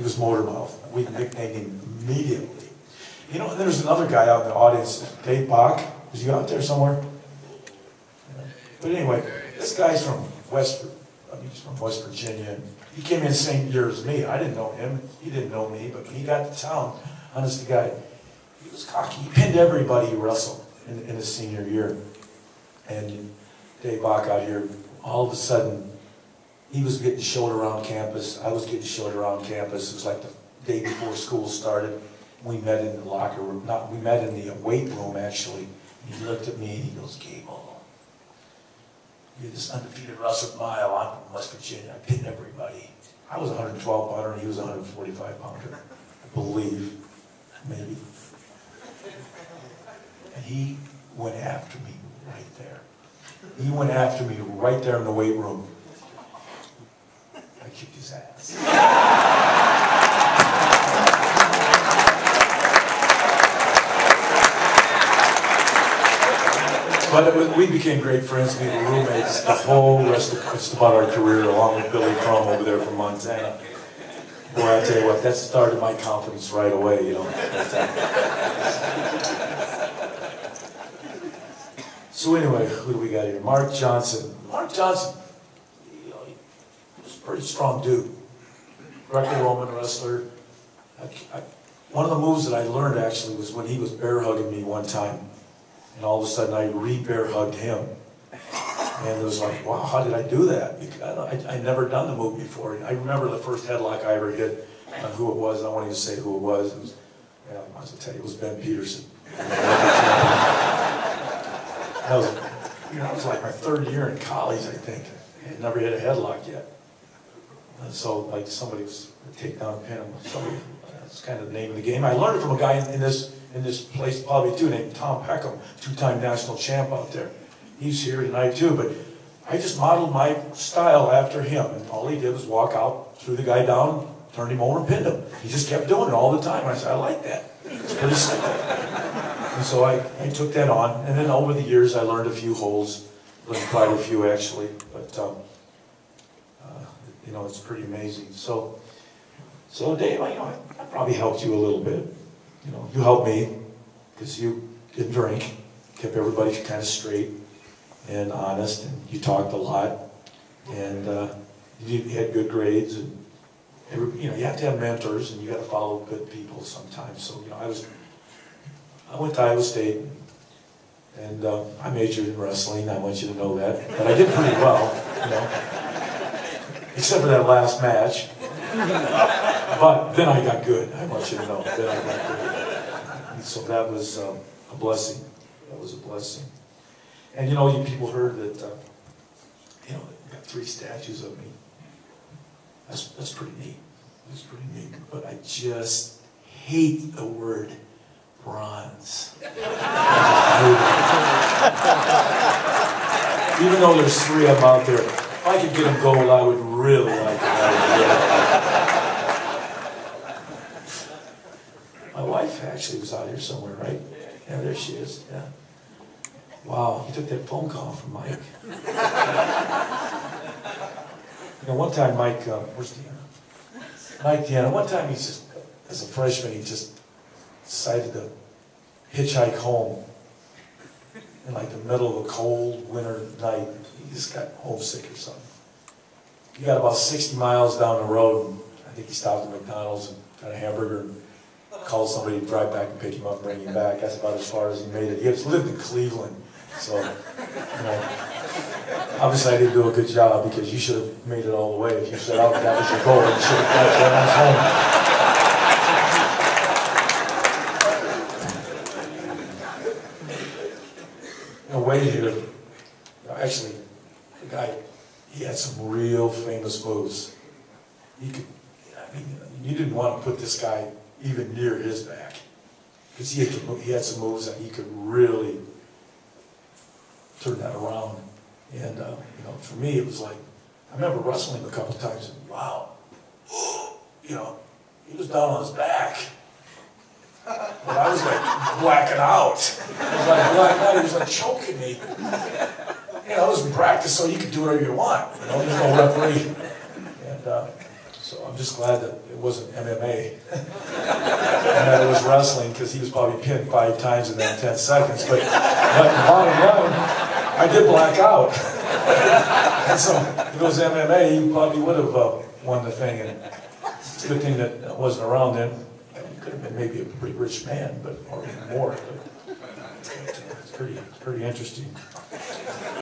He was Motor Mouth. We nicknamed him immediately. You know, and there's another guy out in the audience, Dave Bach. Is he out there somewhere? Yeah. But anyway, this guy's from he's from West Virginia. And he came in the same year as me. I didn't know him. He didn't know me. But when he got to town, honest to God, he was cocky. He pinned everybody he wrestled in his senior year. And Dave Bach out here, all of a sudden, he was getting showed around campus. I was getting showed around campus. It was like the day before school started. We met in the locker room. We met in the weight room, actually. He looked at me and he goes, Gable, you're this undefeated wrestler mile. I'm from West Virginia. I pinned everybody. I was 112 pounder and he was 145 pounder. I believe, maybe. And he went after me right there. He went after me right there in the weight room. I kicked his ass. But we became great friends, we were roommates the whole rest of just about our career, along with Billy Crum over there from Montana. Boy, I tell you what, that started my confidence right away, you know. So anyway, who do we got here? Mark Johnson. Mark Johnson, you know, he was a pretty strong dude. Greco-Roman wrestler. One of the moves that I learned actually was when he was bear hugging me one time. And all of a sudden I re-bear hugged him. And it was like, wow, how did I do that? Because I'd never done the move before. I remember the first headlock I ever hit on who it was. I don't want to even say who it was. It was, I might as well tell you, it was Ben Peterson. That was, you know, it was like my third year in college, I think. I had never hit a headlock yet. And so, like, somebody was take down a pin. That's kind of the name of the game. I learned it from a guy in this place probably too, named Tom Peckham, two-time national champ out there. He's here tonight too, but I just modeled my style after him, and all he did was walk out, threw the guy down, turned him over, and pinned him. He just kept doing it all the time. I said, I like that. It's pretty simple. And so I took that on, and then over the years I learned a few holds, learned quite a few actually, but you know, it's pretty amazing. So Dave, I probably helped you a little bit. You know, you helped me because you didn't drink, kept everybody kind of straight and honest, and you talked a lot, and you had good grades, and you know, you have to have mentors, and you got to follow good people sometimes. So you know, I went to Iowa State, and I majored in wrestling. I want you to know that, but I did pretty well, you know, except for that last match. But then I got good. I want you to know. Then I got good. And so that was a blessing. That was a blessing. And you know, you people heard that, you know, you got 3 statues of me. That's pretty neat. That's pretty neat. But I just hate the word bronze. Even though there's 3 of them out there, if I could get them gold, I would really like it. My wife actually was out here somewhere, right? Yeah, there she is. Yeah. Wow, he took that phone call from Mike. You know, one time Mike, where's Deanna? Mike Deanna, one time he's just, as a freshman, he just decided to hitchhike home in like the middle of a cold winter night. He just got homesick or something. He got about 60 miles down the road, and I think he stopped at McDonald's and got a hamburger and called somebody to drive back and pick him up and bring him back. That's about as far as he made it. He lived in Cleveland, so, you know, obviously I didn't do a good job because you should have made it all the way. If you set out that was your goal, you should have got your ass home. You know, Wade here, actually, the guy, he had some real famous moves. He could, I mean, you didn't want to put this guy even near his back, because he had some moves that he could really turn that around. And you know, for me, it was like, I remember wrestling him a couple of times, and wow, you know, he was down on his back, but I was like blacking out. I was like blacking out. He was like choking me. You know, it was in practice, so you could do whatever you want. You know, there's no referee. And So I'm just glad that it wasn't MMA and that it was wrestling, because he was probably pinned 5 times in that 10 seconds. But bottom line, I did black out. And so if it was MMA, he probably would have won the thing. And it's a good thing that I wasn't around then. He could have been maybe a pretty rich man, or even more. But it's pretty interesting.